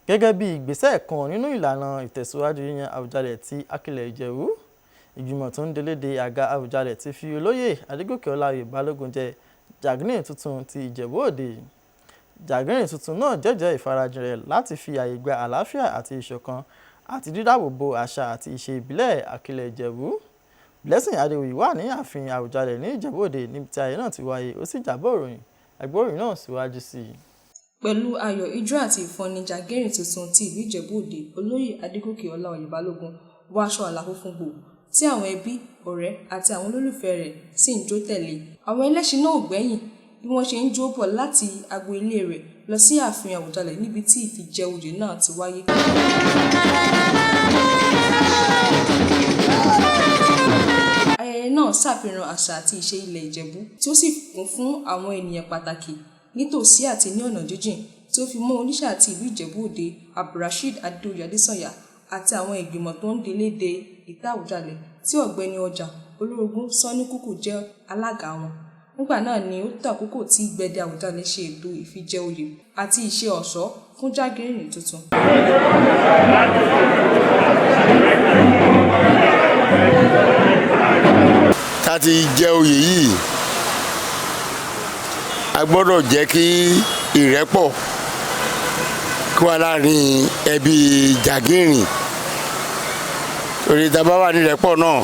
gẹ́gẹ́ bí ìgbésẹ̀ kan nínú ìlànà ìtẹ̀síwájú yíyan Àwùjalẹ̀ ti Akilẹ̀ Ìjẹ̀bú. Ìgbìmọ̀ tó ń délédé àga Àwùjalẹ̀ ti fi olóyè Adégòkè Ọláoyè Balógun jẹ Jàgínì tuntun ti Ìjẹ̀bú Òde. Jàgínì tuntun náà jẹ́jẹ́ ìfarajìn rẹ̀ láti fi àyè gba àlàáfíà àti ìṣọ̀kan àti dídáàbòbò àṣà àti ìṣe ìbílẹ̀ Akilẹ̀ Ìjẹ̀bú. Blessing Adéwuyì wà ní ààfin Àwùjalẹ̀ ní Ìjẹ̀bú Òde níbi tí ayẹyẹ náà ti wáyé, ó sì jábọ̀ ìròyìn. Ẹgbẹ́ ìròyìn náà síwájú sí i. Pẹ̀lú ayọ̀, ijó àti ìfọ́ni Jàgínì tuntun ti ìlú Ìjẹ̀bú Òde, olóyè Adégòkè Ọláoyè Balógun wọ aṣọ àlà funfun gbò tí àwọn ẹbí, ọ̀rẹ́ àti àwọn olólùfẹ́ rẹ̀ sì ń jó tẹ̀lé. Àwọn ẹlẹ́ṣin náà ò gbẹ́yìn bí wọ́n ṣe ń jó bọ̀ láti agbo ilé rẹ̀ lọ sí ààfin Àwùjalẹ̀ níbi tí ìfijẹ oyè náà ti wáyé. Ayẹyẹ náà ṣàfihàn àṣà àti ìṣe ilẹ̀ Ìjẹ̀bú tí ó sì kún fún àwọn ènìyàn pàtàkì nítòsí àti ní ọ̀nà jíjìn tí ó fi mọ́ oníṣà àti ìlú Ìjẹ̀bú Òde Abdulrasheed Adéoyè Adésànyà àti àwọn ìgbìmọ̀ tó ń délédé ìtẹ́ Àwùjalẹ̀ tí ọ̀gbẹ́ni ọjà Olórogún Sanni Kúkú jẹ́ alága wọn. Nígbà náà ni ó tó àkókò tí Gbẹ̀dẹ Àwùjalẹ̀ ṣe ètò ìfijẹ oyè àti ìṣe ọ̀ṣọ́ fún Jàgínì tuntun. Ká ti jẹ oyè yìí, a gbọ́dọ̀ jẹ́ kí ìrẹ́pọ̀ kí wà láàrin ẹbí Jàgínì. Torí tá bá wà ní ìrẹ́pọ̀ náà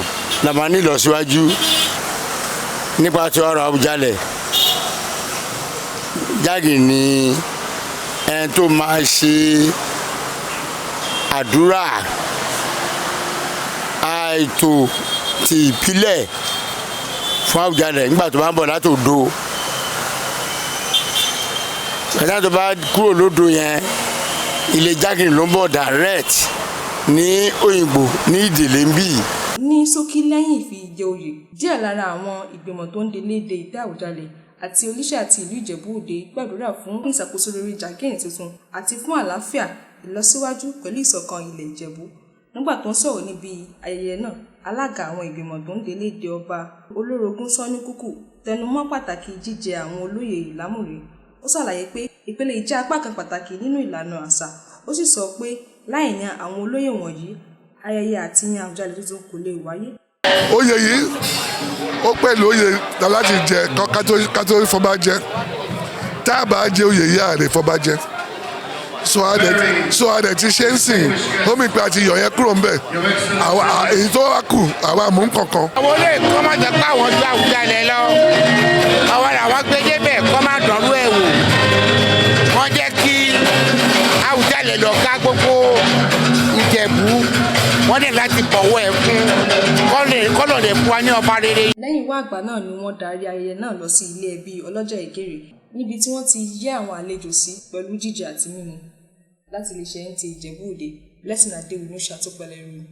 la máa ní ìlọsíwájú nípa ti ọ̀rọ̀ Àwùjalẹ̀. Jàgínì ẹni tó máa ṣe àdúrà àìtó ti ìpìlẹ̀ fún Àwùjalẹ̀ nígbà tó bá ń bọ̀ láti Odò. Ẹ̀dá tó bá kúrò lódò yẹn, ilé Jàgínì ló ń bọ̀ direct ní Òyìnbó ní Ìdèlè ń bì. Ní ṣókí, lẹ́yìn ìfijẹ oyè, díẹ̀ lára àwọn ìgbìmọ̀ tó ń délédé ìtẹ́ Àwùjalẹ̀ àti oníṣẹ́ àti ìlú Ìjẹ̀bú Òde gbàdúrà fún ìṣàkóso rere Jàgínì tuntun àti fún àlàáfíà, ìlọsíwájú pẹ̀lú ìṣọ̀kan ilẹ̀ Ìjẹ̀bú. Nígbà tó ń sọ̀rọ̀ níbi ayẹyẹ náà, alága àwọn ìgbìmọ̀ tó ń délédé ọba Olórogún Sanni Kúkú tẹnumọ́ pàtàkì jíjẹ àwọn olóyè ìlámùrè. Ó ṣàlàyé pé ìpele yìí jẹ́ apá kan pàtàkì nínú ìlànà àṣà. Ó sì sọ pé láì yan àwọn olóyè wọ̀nyí, ayẹyẹ àti yan Àwùjalẹ̀ tuntun kò lè wáyé. Oyè yìí ó pẹ̀lú oyè láti jẹ kátó fọba jẹ. Tá a bá jẹ oyè yìí àlè fọba jẹ. So adẹ̀ ti ṣe ń sìn, ó mi pé àti yọ̀ yẹn kúrò ńbẹ̀. Èyí tó wá kù àwa mú kankan. Àwọn olóyè kọ́ máa jẹ́ pé àwọn ju Àwùjalẹ̀ lọ. Àwọn làwọn gbé débẹ̀ kọ́ máa dọ̀rú ẹ̀ wò. Wọ́n jẹ́ kí Àwùjalẹ̀ lọ ká gbogbo Ìjẹ̀bú. Wọ́n dẹ̀ láti bọ̀wọ̀ ẹ̀ fún kọ́lọ̀ lè fún wa ní ọba rere. Lẹ́yìn wá àgbà náà ni wọ́n darí ayẹyẹ náà lọ sí ilé ẹbí Ọlọ́jà Ìkéré níbi tí wọ́n ti yẹ́ àwọn àlejò sí pẹ̀lú jíjẹ àti mímu. Láti lè ṣe NTA Ìjẹ̀bú Òde, Blessing Adéwuyì ṣàtúpalẹ̀ ìròyìn.